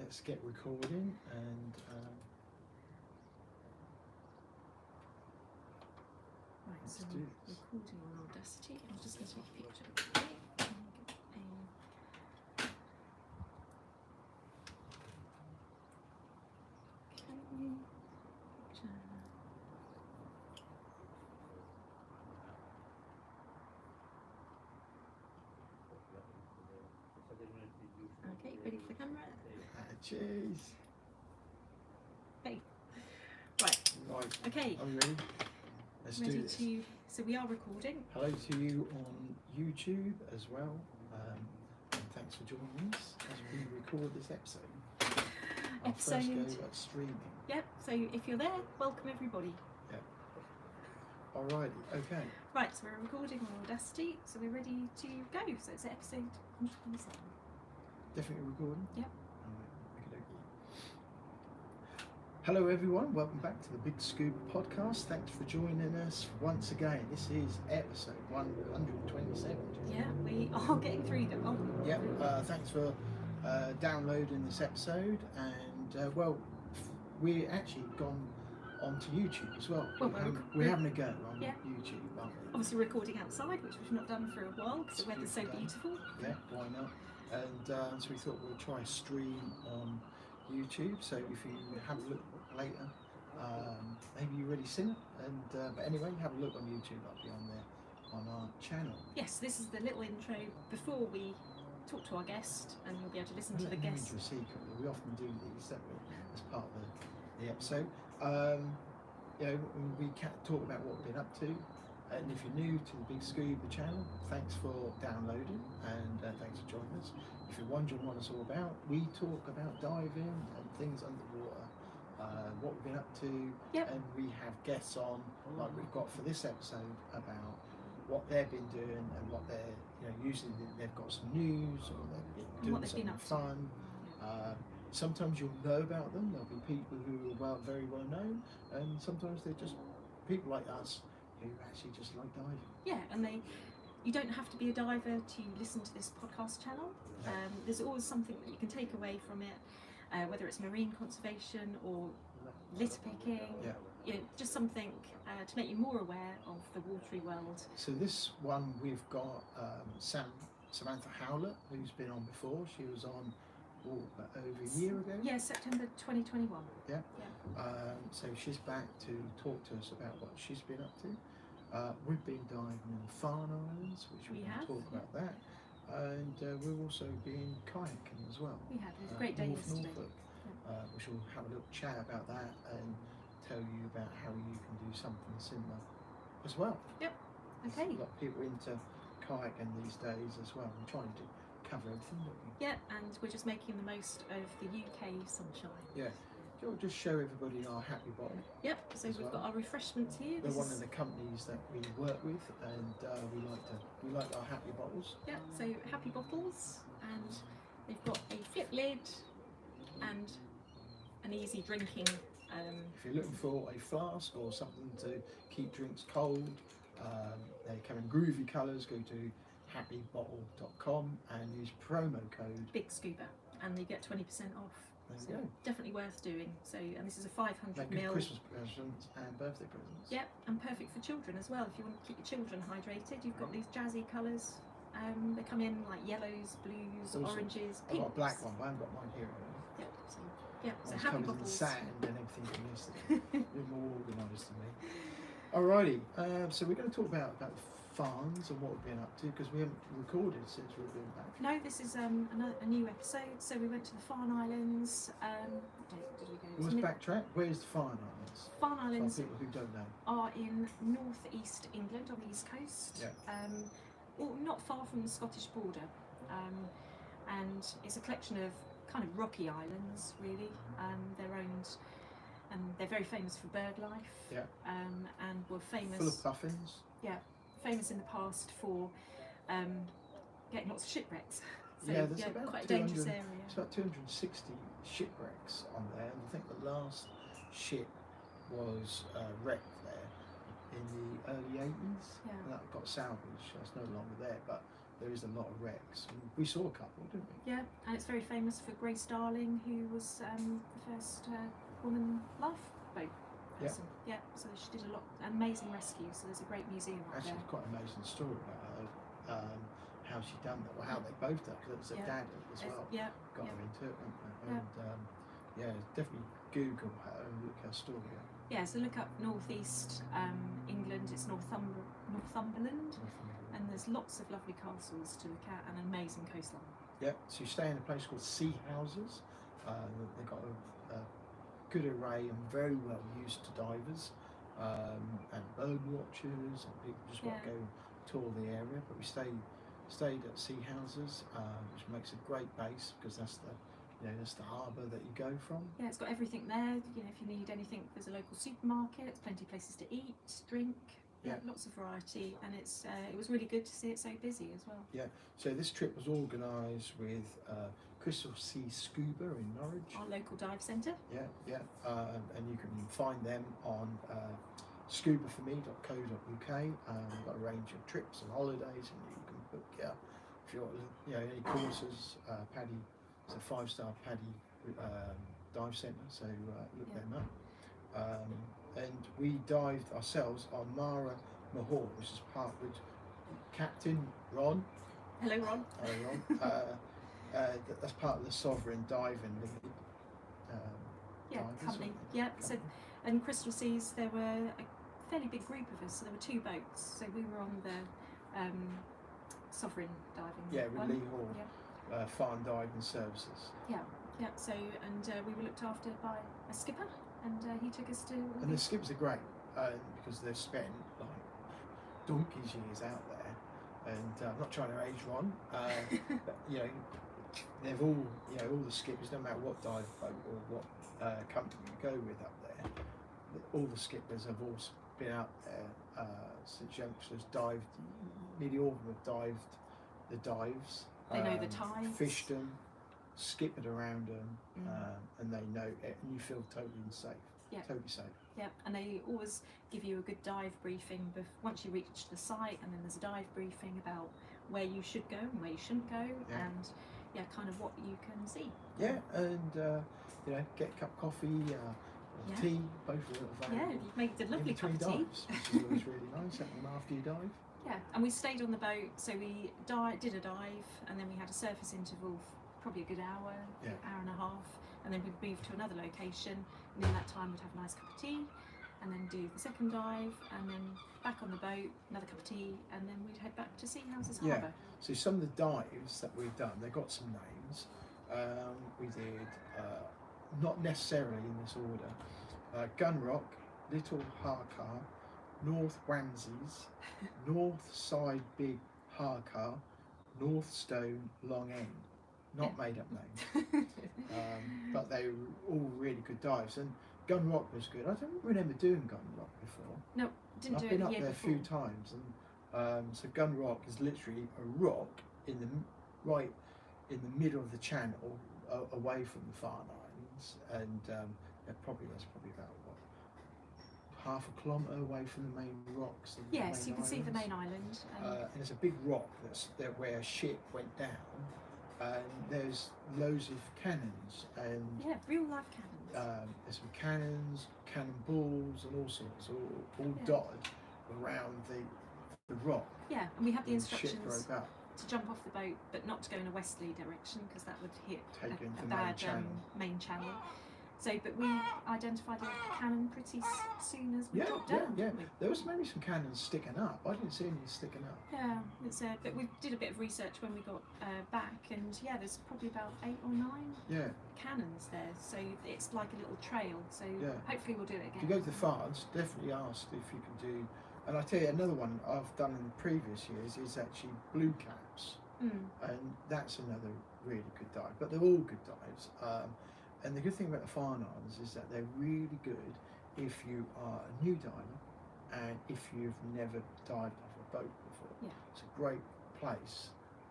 let's get recording and Right, let's so do we're this. recording on Audacity. I'm just going to take a picture of it. Okay, ready for the camera? Cheers. Okay. Right. Right. Okay. Are we ready? Let's do Ready this. to? So we are recording. Hello to you on YouTube as well. And thanks for joining us as we record this episode. Our first go at streaming. Yep. So if you're there, welcome everybody. Yep. Alrighty. Okay. Right. So we're recording on Audacity. So we're ready to go. So it's episode 127. Definitely recording. Yep. Hello everyone, welcome back to the BiG Scuba podcast. Thanks for joining us once again. This is episode 127. Yeah, we are getting through them, aren't we? Yep, thanks for downloading this episode, and well, we're actually gone onto YouTube as well. Well, we're having a go on yeah. YouTube, aren't we? Obviously recording outside, which we've not done for a while because the weather's so beautiful. Yeah, why not? And so we thought we'll try a stream on YouTube, so if you have a look later, maybe you've already seen it, and but anyway, have a look on YouTube. I'll be on there on our channel. Yes, this is the little intro before we talk to our guest, and you'll be able to listen to the guest. Into a secret. We often do these, don't we, as part of the episode. You know, we can talk about what we've been up to, and if you're new to the BiG Scuba channel, thanks for downloading, and thanks for joining us. If you're wondering what it's all about, we talk about diving and things underwater, what we've been up to, yep. And we have guests on, like we've got for this episode, about what they've been doing and what they're, you know, usually they've got some news or they've been doing something fun. Sometimes you'll know about them. There'll be people who are very well known, and sometimes they're just people like us who actually just like diving. Yeah, and you don't have to be a diver to listen to this podcast channel. Yeah. There's always something that you can take away from it, whether it's marine conservation or litter picking. Yeah. You know, just something to make you more aware of the watery world. So this one we've got Samantha Howlett, who's been on before. She was on over a year ago. Yeah, September 2021. Yeah. So she's back to talk to us about what she's been up to. We've been diving in the Farne Islands, which we can talk about that, and we've also been kayaking as well. We have. It was a great day yesterday. Which we'll have a little chat about that and tell you about how you can do something similar as well. Yep. Okay. There's a lot of people into kayaking these days as well. We're trying to cover everything, don't we? Yeah, and we're just making the most of the UK sunshine. Yeah. So we'll just show everybody our happy bottle. Yep. So we've got our refreshments here. They're one of the companies that we work with, and we like our happy bottles. Yeah. So happy bottles, and they've got a flip lid and an easy drinking. If you're looking for a flask or something to keep drinks cold, they come in groovy colours. Go to happybottle.com and use promo code BiG Scuba, and you get 20% off. There so you go. Definitely worth doing. So, and this is a 500 Make ml. Christmas presents and birthday presents. Yep, and perfect for children as well. If you want to keep your children hydrated, you've got these jazzy colours. They come in like yellows, blues, oranges, pinks. I've got a black one, but I haven't got mine here. Yep. So happy comes bottles. in sand and everything from yesterday. You're more organised than me. Alrighty, so we're going to talk about the farms and what we've been up to, because we haven't recorded since we've been back. No, this is a new episode. So we went to the Farne Islands. What did we go? Let's backtrack. Where's the Farne Islands? Farne Islands For people who don't know. are in north-east England on the east coast. Yeah. Well, not far from the Scottish border. And it's a collection of kind of rocky islands, really. They're owned, and they're very famous for bird life. Yeah. And were famous. Full of puffins. Yeah, famous in the past for getting lots of shipwrecks. So, yeah, there's about quite a dangerous area. It's about 260 shipwrecks on there, and I think the last ship was wrecked there in the early 80s. Yeah. And that got salvaged. So it's no longer there, but there is a lot of wrecks. And we saw a couple, didn't we? Yeah, and it's very famous for Grace Darling, who was the first woman lifeboat person. Yeah, so she did a lot, amazing rescue. So there's a great museum up Actually, there. it's quite an amazing story about her, how she done that, or how they both done it, because it was her dad as well. Yeah, Got her into it, and definitely Google her and look her story up. yeah. So look up northeast England. It's Northumberland, and there's lots of lovely castles to look at and an amazing coastline. Yeah, so you stay in a place called Sea Houses. They've got a good array and very well used to divers and bird watchers and people just want to go tour the area. But we stayed at Sea Houses, which makes a great base because that's the harbour that you go from. Yeah, it's got everything there. You know, if you need anything, there's a local supermarket. There's plenty of places to eat, drink. Yeah, lots of variety, and it was really good to see it so busy as well. Yeah, so this trip was organised with Crystal Sea Scuba in Norwich. Our local dive centre. Yeah, and you can find them on scubaforme.co.uk. We've got a range of trips and holidays, and you can book if you want any courses. Paddy, it's a 5-star Paddy dive centre, so look them up. And we dived ourselves on Mara Mahal, which is part with Captain Ron. Hello, Ron. Hello, Ron. That's part of the Sovereign Diving Limited. Company. Yeah. So, and Crystal Seas, there were a fairly big group of us. So there were 2 boats. So we were on the Sovereign Diving. Yeah, with one. Lee Hall, Farm Diving Services. Yeah. So we were looked after by a skipper. And he took us to. And the skippers are great because they've spent like donkey's years out there. And I'm not trying to age Ron, but they've all the skippers, no matter what dive boat or what company you go with up there, all the skippers have all been out there since youngsters dived. Nearly all of them have dived the dives. They know the tides. Fished them. Skippered around them, and they know it, and you feel totally safe. Yeah. Totally safe. Yeah, and they always give you a good dive briefing once you reach the site, and then there's a dive briefing about where you should go and where you shouldn't go, and kind of what you can see. Yeah, and get a cup of coffee, or tea, both are available. Yeah, you made a lovely cup of tea. Dives, which is always really nice, having them after you dive. Yeah, and we stayed on the boat, so we did a dive, and then we had a surface interval. Probably a good hour and a half, and then we'd move to another location, and in that time we'd have a nice cup of tea, and then do the second dive, and then back on the boat, another cup of tea, and then we'd head back to Sea Houses Harbour. So some of the dives that we've done, they've got some names. We did, not necessarily in this order, Gun Rock, Little Harcar, North Wansies, North Side Big Harcar, North Stone Long End. Not made up names, but they were all really good dives. And Gun Rock was good. I don't remember doing Gun Rock before. No, didn't do it I've been up the year there before. a few times, and so Gun Rock is literally a rock right in the middle of the channel, away from the Farne Islands, and that's probably about half a kilometre away from the main rocks. Yes, you can see the main island. And there's a big rock where a ship went down. And there's loads of cannons and real life cannons. There's some cannons, cannonballs, and all sorts, all dotted around the rock. Yeah, and we had the instructions ship broke up. to jump off the boat, but not to go in a westerly direction because that would hit a main bad channel. Main channel. So, but we identified a cannon pretty soon as we dropped down. Yeah, didn't we? There was maybe some cannons sticking up. I didn't see any sticking up. Yeah, but we did a bit of research when we got back, and there's probably about 8 or 9 cannons there. So it's like a little trail. So hopefully we'll do it again. If you go to the Farnes, definitely ask if you can do. And I tell you, another one I've done in the previous years is actually blue caps, and that's another really good dive. But they're all good dives. And the good thing about the Farne Islands is that they're really good if you are a new diver and if you've never dived off a boat before. Yeah. It's a great place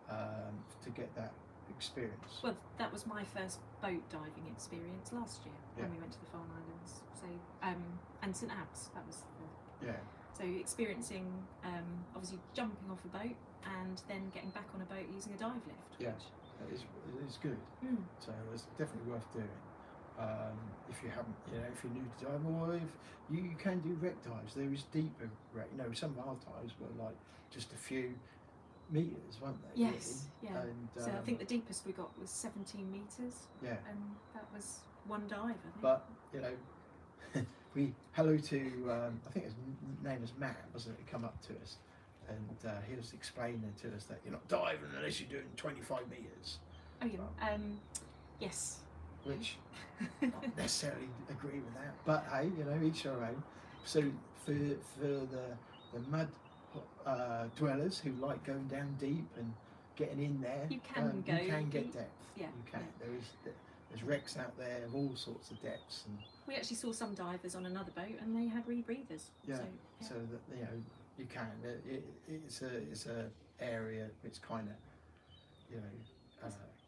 to get that experience. Well, that was my first boat diving experience last year when we went to the Farne Islands. So, and St Abbs, that was So experiencing, obviously jumping off a boat and then getting back on a boat using a dive lift. Yeah, it is good. So it's definitely worth doing. If you haven't, if you're new to diving, or if you can do wreck dives. There is deeper wreck. Some of our dives were like just a few meters, weren't they? Yes, really? yeah. And, so I think the deepest we got was 17 meters. Yeah. And that was one dive, I think. But we hello to I think his name was Matt, wasn't it? He come up to us, and he was explaining to us that you're not diving unless you're doing 25 meters. Oh yeah. Yes. Which I don't necessarily agree with that, but hey, each their own. So for the mud dwellers who like going down deep and getting in there, you can go. You can get depth. Yeah. You can. Yeah. There's wrecks out there of all sorts of depths, and we actually saw some divers on another boat, and they had rebreathers. Yeah. So that you can. It's a area which kind of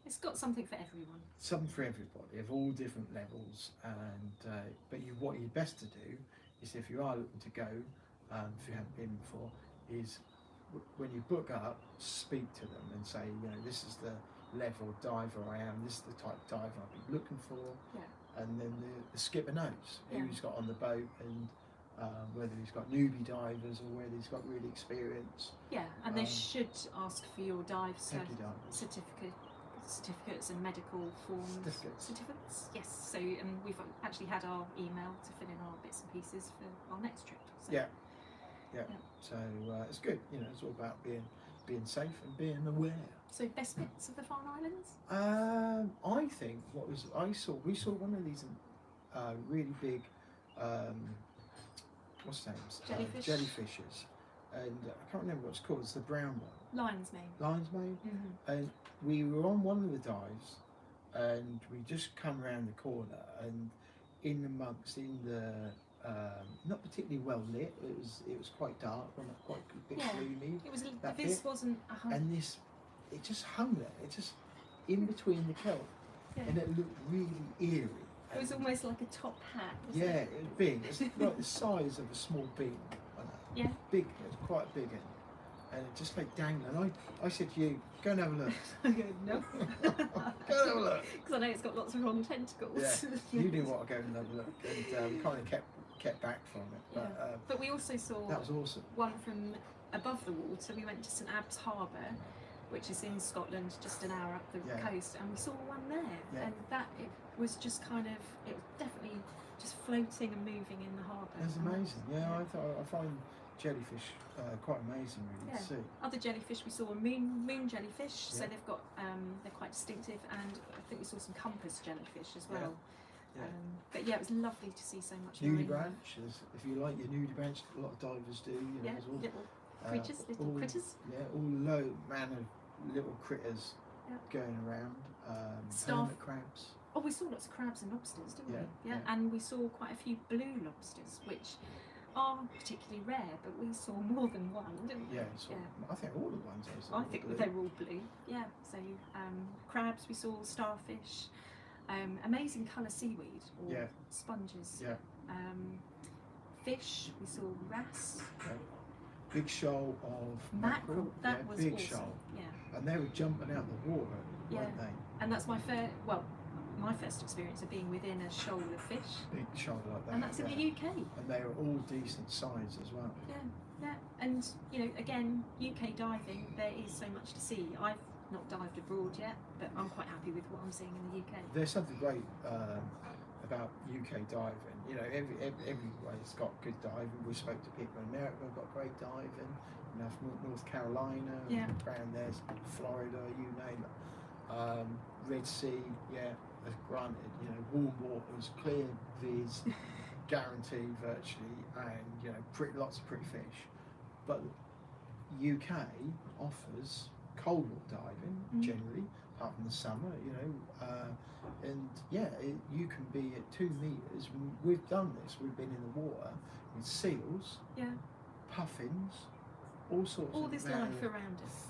it's got something for everyone. Something for everybody of all different levels, and but what you're best to do is, if you are looking to go, if you haven't been before, is when you book up, speak to them and say, this is the level of diver I am, this is the type of diver I'll be looking for, and then the skipper knows who he's got on the boat, and whether he's got newbie divers or whether he's got really experienced. Yeah, and they should ask for your dive certificates and medical forms. Certificates, yes. So, and we've actually had our email to fill in our bits and pieces for our next trip. So. Yeah. So it's good. It's all about being safe and being aware. So, best bits of the Farne Islands? I think we saw one of these really big what's the name? Jellyfishes, and I can't remember what it's called. It's the brown one. Lion's mane. And we were on one of the dives, and we just come around the corner, and in the not particularly well lit. It was quite dark, quite a bit gloomy. It was. This wasn't. And it just hung there. It just in between the kelp, and it looked really eerie. It was almost like a top hat. It was big. It's like the size of a small bean. Yeah. Big. It was quite big, and it just like dangling. I said to you, go and have a look. I go, no. Go and have a look. Because I know it's got lots of long tentacles. Yeah. You didn't want to go and have a look, and we kind of kept back from it. But we also saw that was awesome. One from above the water. We went to St Abbs Harbour, which is in Scotland, just an hour up the coast, and we saw one there, and it was just it was definitely just floating and moving in the harbour. It was amazing. I find jellyfish quite amazing, really, to see. Other jellyfish, we saw a moon jellyfish, so they've got they're quite distinctive, and I think we saw some compass jellyfish as well. But it was lovely to see so much. Nudibranch, if you like your nudibranch, a lot of divers do. Little creatures, little critters. Yeah, all low man of little critters going around. Hermit crabs. Oh, we saw lots of crabs and lobsters, didn't we? Yeah. And we saw quite a few blue lobsters, which are particularly rare, but we saw more than one, didn't we? I think all the ones I think they were all blue. Yeah. So crabs, we saw starfish, amazing colour seaweed or sponges. Yeah. Fish, we saw wrasse. Big shoal of mackerel. That was big awesome. shoal. Yeah. And they were jumping out the water, weren't they? And that's my first experience of being within a shoal of fish. Big shoal like that. And that's in the UK. And they were all decent size as well. Yeah. And again, UK diving, there is so much to see. I've not dived abroad yet, but I'm quite happy with what I'm seeing in the UK. There's something great about UK diving. Everywhere's got good diving. We spoke to people in America who've got great diving. From North Carolina, around there, Florida, you name it. Red Sea, granted, warm waters, clear viz, guaranteed virtually, and lots of pretty fish. But UK offers cold water diving generally, apart from the summer, and you can be at 2 meters. We've done this. We've been in the water with seals, puffins, all sorts all of this life around us.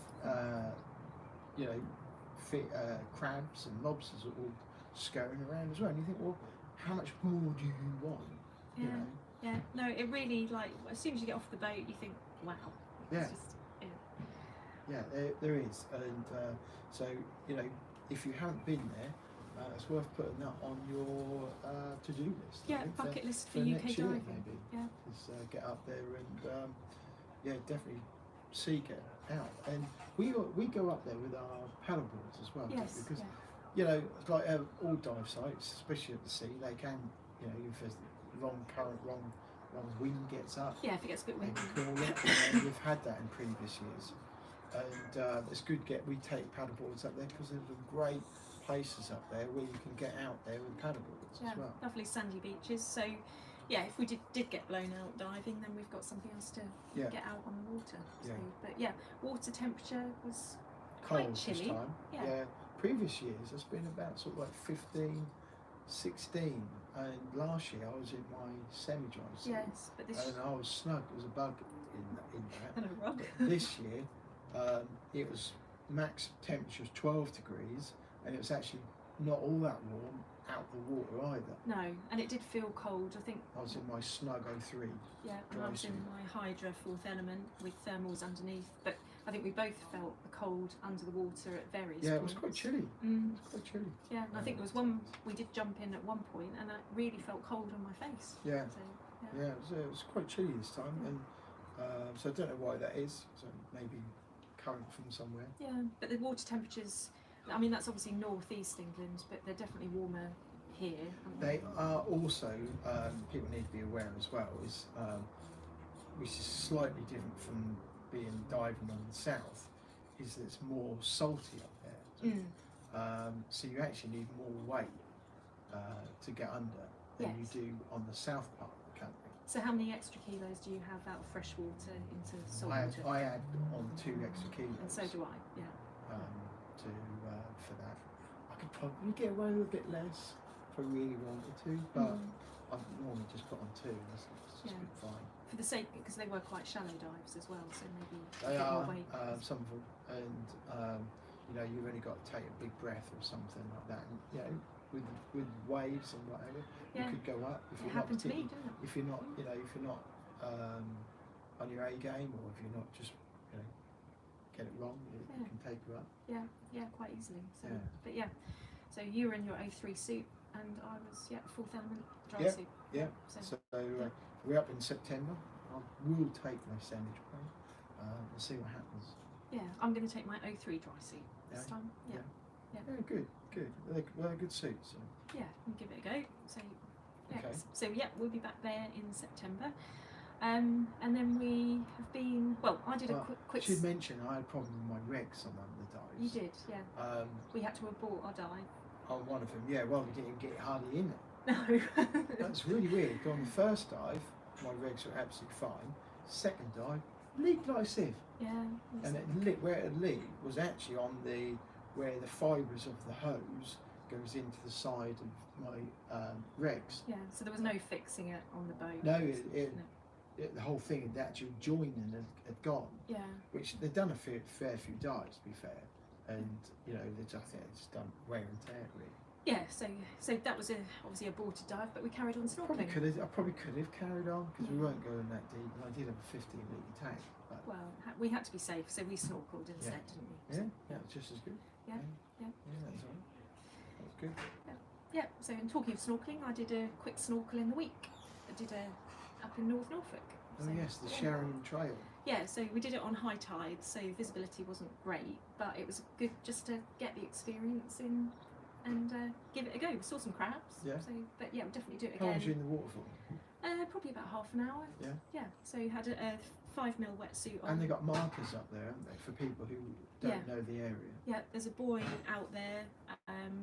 Crabs and lobsters are all scurrying around as well. And you think, well, how much more do you want? Yeah. No, it really, like, as soon as you get off the boat, you think, wow. Yeah. It's just, Yeah, there is, and so you know, if you haven't been there, it's worth putting that on your to-do list. I yeah, think, bucket list for for UK next year, diving. maybe. Yeah. Is get up there and yeah, definitely seek it out. And we go up there with our paddle boards as well, Yes. because Yeah. you know, it's like all dive sites, especially at the sea, they can, you know, if there's wrong current, wrong wind gets up, Yeah, if it gets a bit they windy. can call it. And we've had that in previous years, and it's good. We take paddle boards up there because there's some great places up there where you can get out there with paddle boards Yeah, as well. lovely sandy beaches. So, yeah, if we did get blown out diving, then we've got something else to Yeah. get out on the water. So, Yeah. but yeah, water temperature was Cold quite chilly. this time. Yeah. Previous years it's been about sort of like 15, 16, and last year I was in my semi-dry suit. Yes, but this And I was snug. There was a bug in that. and a rug. This year, it was max temperature was 12 degrees, and it was actually not all that warm out the water either. No, and it did feel cold. I think I was in my snug 03. yeah, and dry I was in suit. my Hydra fourth element with thermals underneath. But I think we both felt the cold under the water at various Yeah, it points. was quite chilly. Mm. It was quite chilly. Yeah, and I think there was one we did jump in at one point, and I really felt cold on my face. Yeah. So, Yeah, it was quite chilly this time, and so I don't know why that is. So maybe current from somewhere. Yeah, but the water temperatures, I mean, that's obviously northeast England, but they're definitely warmer here. Aren't They are also, people need to be aware as well, is which is slightly different from being diving on the south, is that it's more salty up there. So you actually need more weight to get under than Yes. you do on the south part of the country. So how many extra kilos do you have out of fresh water into salt water? I add on 2 extra kilos. And so do I, yeah. To for that. I could probably get away with a bit less if I really wanted to, but I've normally just put on 2. That's just Yeah. been fine. For the sake, because they were quite shallow dives as well, so maybe They a bit are more weight. some of them, and you know, you've only got to take a big breath or something like that. And, you know, with waves and whatever, Yeah. you could go up if It you're not happened to me, particularly- didn't it? if you're not, you know, if you're not on your A game, or if you're not just, you know, get it wrong, it Yeah. can take you up. Yeah, quite easily. So, Yeah. but yeah, so you were in your O3 suit, and I was fourth element dry Yeah, suit. yeah. So, So we're up in September. I will take my sandwich plane and see what happens. yeah, I'm going to take my O3 dry suit this Yeah. time. Yeah. Yeah, good. They're good suits. So. Yeah, we'll give it a go. So, yeah. Okay. So yeah, we'll be back there in September, and then we have been. Well, I did a quick. I should mention I had a problem with my regs on one of the dives. You did, yeah. We had to abort our dive. On one of them, yeah. Well, we didn't get hardly in it. No. That's really weird. On the first dive, my regs were absolutely fine. Second dive, leaked like a sieve. Yeah. And it lit, where it leaked was actually on where the fibres of the hose goes into the side of my regs. Yeah. So there was no fixing it on the boat. No, the whole thing, the actual joining had gone. Yeah. Which they've done a fair few dives, to be fair, and you know, I think it's done wear and tear really. Yeah. So that was obviously a aborted dive, but we carried on snorkeling. I probably could have carried on because we weren't going that deep, and I did have a 15-litre tank. But Well, we had to be safe, so we snorkeled instead, didn't we? yeah, it's just as good. Yeah. Yeah, that's all right. That's good. Yeah. So, in talking of snorkeling, I did a quick snorkel in the week. I did up in North Norfolk. Oh So, yes, the yeah. Sharon Trail. Yeah, so we did it on high tide, so visibility wasn't great, but it was good just to get the experience in and give it a go. We saw some crabs. Yeah. So, but yeah, we'll definitely do it How long again. was you in the water for? Probably about half an hour. Yeah. Yeah. So you had a 5mm wetsuit on. And they got markers up there, haven't they, for people who don't know the area. Yeah, there's a buoy out there,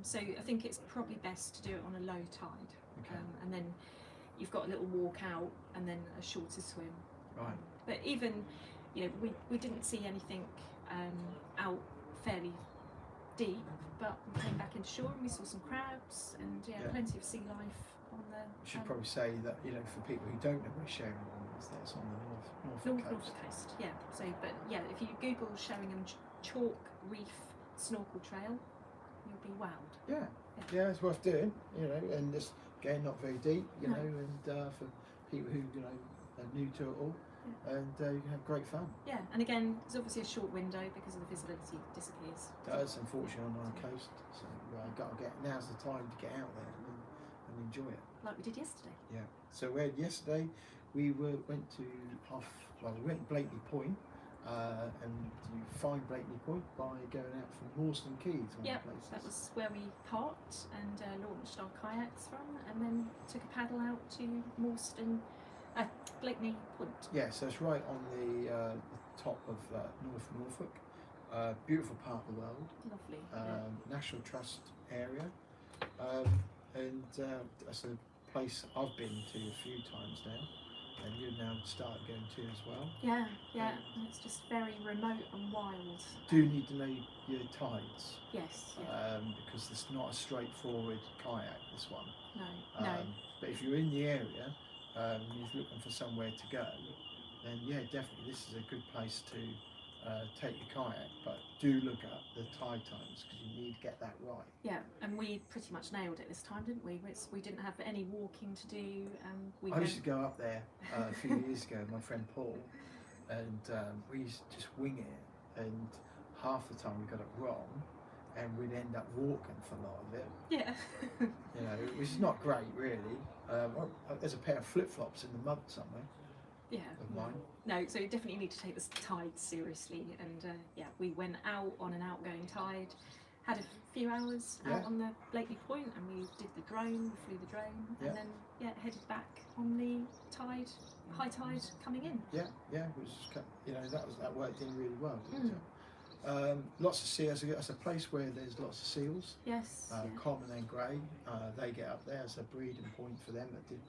so I think it's probably best to do it on a low tide. Okay. And then you've got a little walk out and then a shorter swim. Right. But even, we didn't see anything out fairly deep, but we came back into shore and we saw some crabs and plenty of sea life on the. I should probably say that, for people who don't know where Sheringham is, that's on the Norfolk coast. North Coast, yeah. So, but yeah, if you Google Sheringham Chalk Reef Snorkel Trail, you'll be wowed. Yeah, it's worth doing, and just again not very deep, No. and for people who are new to it all, and you can have great fun. Yeah, and again, it's obviously a short window because of the visibility disappears. That's unfortunately on our coast, so now's the time to get out there and enjoy it. Like we did yesterday. Yeah. So yesterday we went to Blakeney Point, and you find Blakeney Point by going out from Morstan Keys. Yeah, that was where we parked and launched our kayaks from, and then took a paddle out to Blakeney Point. Yeah, so it's right on the top of North Norfolk. Beautiful part of the world. Lovely. National Trust area, and that's a place I've been to a few times now, and you've now started going to as well. Yeah, and it's just very remote and wild. Do need to know your tides. Yes. Because it's not a straightforward kayak, this one. No. But if you're in the area, and you're looking for somewhere to go, then yeah, definitely this is a good place to take your kayak. But do look at the tide times because you need to get that right. Yeah, and we pretty much nailed it this time, didn't we? We didn't have any walking to do. I used to go up there a few years ago with my friend Paul, and we used to just wing it, and half the time we got it wrong, and we'd end up walking for a lot of it. Yeah. Which is not great, really. There's a pair of flip-flops in the mud somewhere. Yeah. Of mine. No, so you definitely need to take the tide seriously, and we went out on an outgoing tide, had a few hours out on the Blakeney Point, and we did the drone, we flew the drone, and then headed back on the tide, high tide coming in. Yeah, which that worked in really well, didn't it? Lots of seals. That's a place where there's lots of seals. Yes. Common and grey. They get up there. It's a breeding point for them. That did.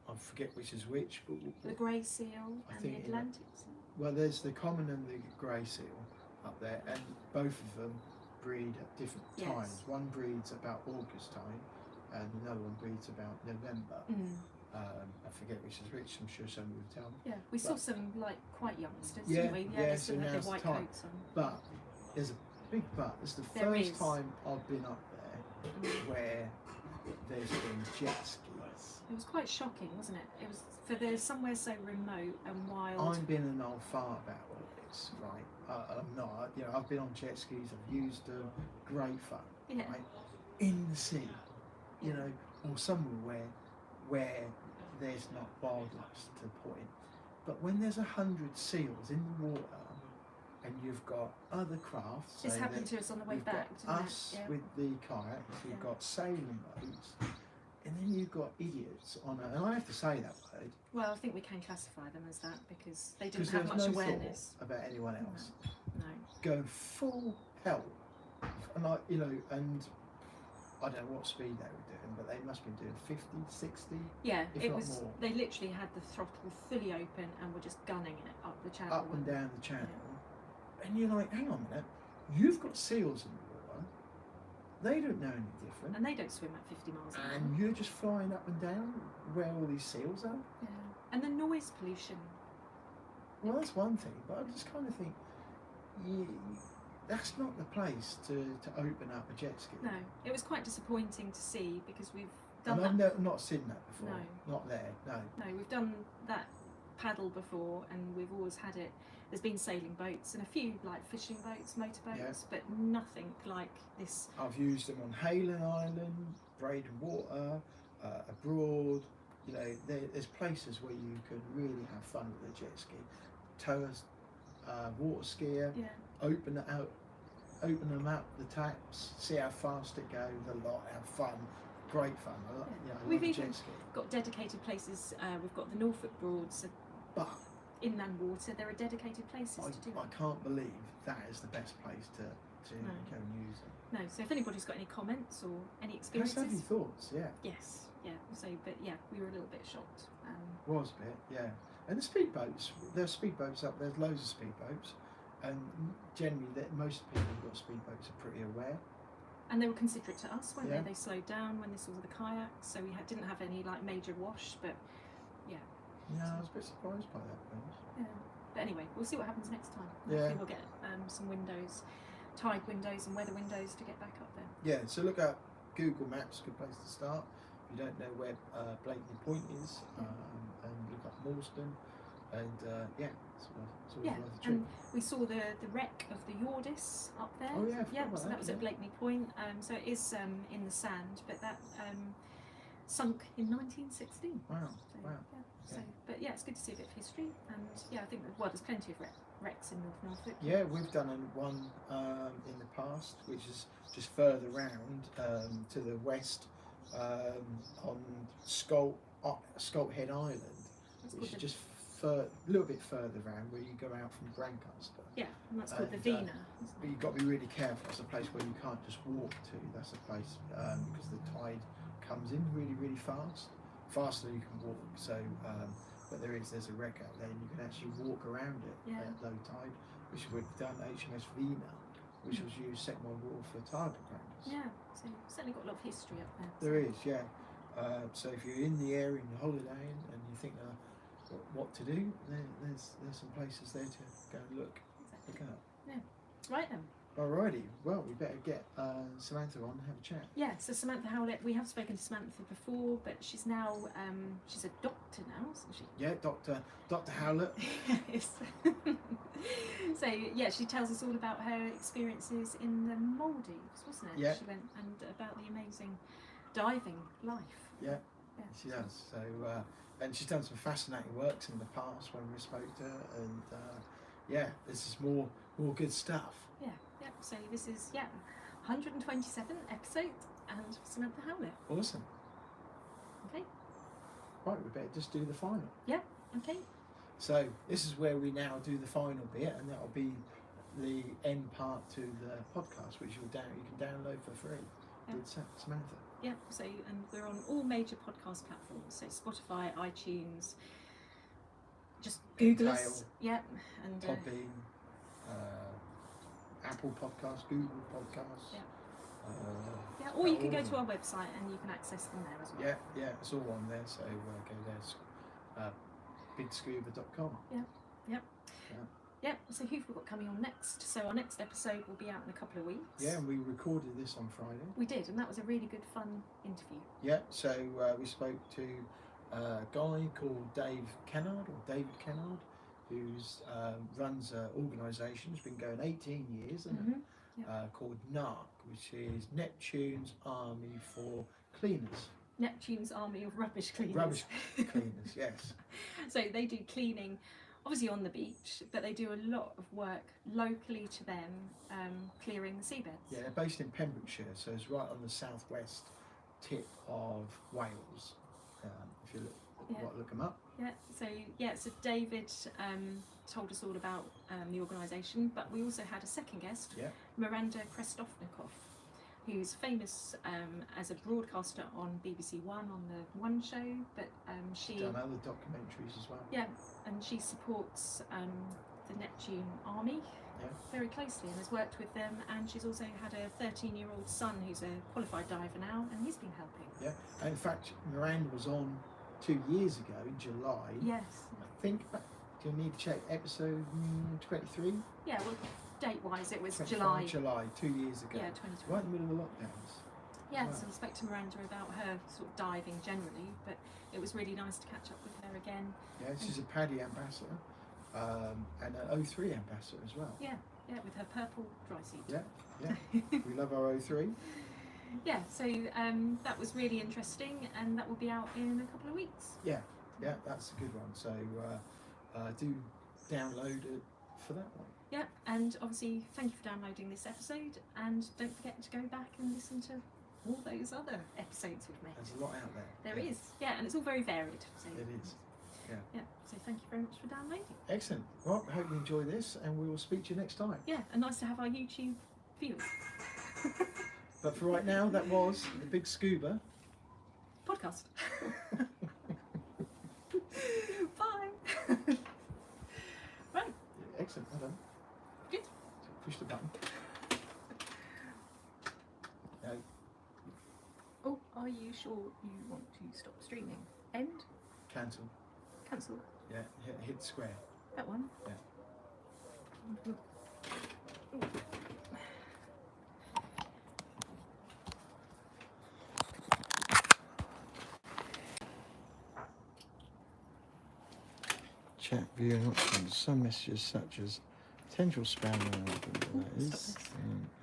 I forget which is which, but the grey seal and the Atlantic seal. Well, there's the common and the grey seal up there, and both of them breed at different times. One breeds about August time, and another one breeds about November. I forget which is which. I'm sure somebody will tell me. Yeah, we saw some quite youngsters, didn't we? Yeah, so they now's had white the time. coats on. But there's a big but. It's the first time I've been up there where there's been jet skis. It was quite shocking, wasn't it? It was there's somewhere so remote and wild. I'm being an old fart about all this, right? I'm not. I've been on jet skis. I've used them. Great fun, right? In the sea, or somewhere where there's not wildlife to the point. But when there's 100 seals in the water, and you've got other crafts. This happened to us on the way back. Us with the kayaks. You've got sailing boats. And then you've got idiots on it, and I have to say that word. Well, I think we can classify them as that because they didn't have much awareness about anyone else. No. Going full hell, and and I don't know what speed they were doing, but they must have been doing 50, 60. Yeah, if it not was. More. They literally had the throttle fully open and were just gunning it up the channel. Up and down the channel, and you're like, hang on a minute, you've got seals in the water. They don't know any different. And they don't swim at 50 miles an hour. And you're just flying up and down where all these seals are. Yeah. And the noise pollution. Well, that's one thing, but I just kind of think, that's not the place to open up a jet ski. No, it was quite disappointing to see because we've done and I've not seen that before. No. Not there, no. No, we've done that paddle before and we've always had it. There's been sailing boats and a few like fishing boats, motorboats, but nothing like this. I've used them on Haylen Island, Braden Water, abroad. There's places where you can really have fun with a jet ski. Tow a water skier, open them up, the taps, see how fast it goes, have fun. Great fun. We've even got dedicated places. We've got the Norfolk Broads, but inland water. There are dedicated places to do it. I can't believe that is the best place to go and use it. No, so if anybody's got any comments or any experiences, have any thoughts? Yeah. Yes, yeah. So, but yeah, we were a little bit shocked. Was a bit, yeah. And the speedboats. There's speedboats up. There's loads of speedboats, and generally, most people who've got speedboats are pretty aware. And they were considerate to us, weren't they? They slowed down when they saw the kayaks, so we didn't have any like major wash, but yeah. Yeah, I was a bit surprised by that. Yeah, but anyway, we'll see what happens next time. Yeah. Hopefully we'll get some windows, tide windows and weather windows to get back up there. Yeah, so look at Google Maps, good place to start. you don't know where Blakeney Point is, and look up Morstan, and it's always Yeah, worth a trip. and we saw the wreck of the Yordis up there. Oh yeah, I forgot about so that, that was at Blakeney Point. So it is in the sand, but that sunk in 1916. Wow, So, wow. So, but it's good to see a bit of history, and I think there's plenty of wrecks in North Norfolk. Yeah, we've done one in the past, which is just further round to the west on Sculphead Island, which is just a little bit further round where you go out from Brancaster. Yeah, and that's called the Vina. But you've got to be really careful. It's a place where you can't just walk to. That's a place because the tide comes in really, really fast, faster than you can walk. So, but there's a wreck out there, and you can actually walk around it at low tide, which we've done HMS Vina, which was used Second World War for target practice. Yeah, so certainly got a lot of history up there. There is, yeah. So if you're in the area and you're holidaying and you think what to do, there's some places there to go and look up. Yeah. Right then. Alrighty, well we better get Samantha on and have a chat. Yeah, so Samantha Howlett, we have spoken to Samantha before, but she's now she's a doctor now, isn't she? Yeah, Dr. Howlett. Yes. So she tells us all about her experiences in the Maldives, wasn't it? Yeah. She went and about the amazing diving life. Yeah. She does. So and she's done some fascinating works in the past when we spoke to her, and this is more good stuff. Yeah. So this is 127th episode, and Samantha Howlett. Awesome. Okay. Right, we better just do the final. Yeah. Okay. So this is where we now do the final bit, and that'll be the end part to the podcast, which you can download for free with Samantha. Yeah. So and we're on all major podcast platforms, so Spotify, iTunes. Just Google us. Yeah. And Podbean. Apple Podcasts, Google Podcasts. Or you can go to our website and you can access them there as well. Yeah, it's all on there. So go there, BiGScuba.com. Yeah. So who've we got coming on next? So our next episode will be out in a couple of weeks. Yeah, and we recorded this on Friday. We did, and that was a really good, fun interview. Yeah. So we spoke to a guy called David Kennard, who runs an organisation, has been going 18 years, called NARC, which is Neptune's Army for Cleaners. Neptune's Army of Rubbish Cleaners. Rubbish Cleaners, yes. So they do cleaning, obviously on the beach, but they do a lot of work locally to them, clearing the seabeds. Yeah, they're based in Pembrokeshire, so it's right on the southwest tip of Wales. If you look them up. So David told us all about the organisation, but we also had a second guest, Miranda Krestovnikov, who's famous as a broadcaster on BBC One on the One Show, but she's done other documentaries as well. Yeah, and she supports the Neptune Army very closely and has worked with them, and she's also had a 13-year-old son who's a qualified diver now, and he's been helping. Yeah, and in fact, Miranda was on 2 years ago in July. Yes. I think, do you need to check episode 23? Yeah, well, date-wise it was July. July, 2 years ago. Yeah, 2020. Right in the middle of the lockdowns. Yeah, so I spoke to Miranda about her sort of diving generally, but it was really nice to catch up with her again. Yeah, she's a PADI ambassador and an O3 ambassador as well. Yeah, with her purple dry suit. Yeah. We love our O3. Yeah, so that was really interesting, and that will be out in a couple of weeks. Yeah, that's a good one. So do download it for that one. Yeah, and obviously thank you for downloading this episode, and don't forget to go back and listen to all those other episodes we've made. There's a lot out there. There is, and it's all very varied. So. It is. Yeah, so thank you very much for downloading. Excellent. Well, I hope you enjoy this, and we will speak to you next time. Yeah, and nice to have our YouTube viewers. But for right now, that was the BiG Scuba podcast. Bye. Right. Excellent. Well done. Good. Push the button. No. Oh, are you sure you want to stop streaming? End? Cancel. Cancel. Yeah. Hit square. That one? Yeah. chat viewing options. Some messages such as potential spam mail. I don't know what that is. Stop this.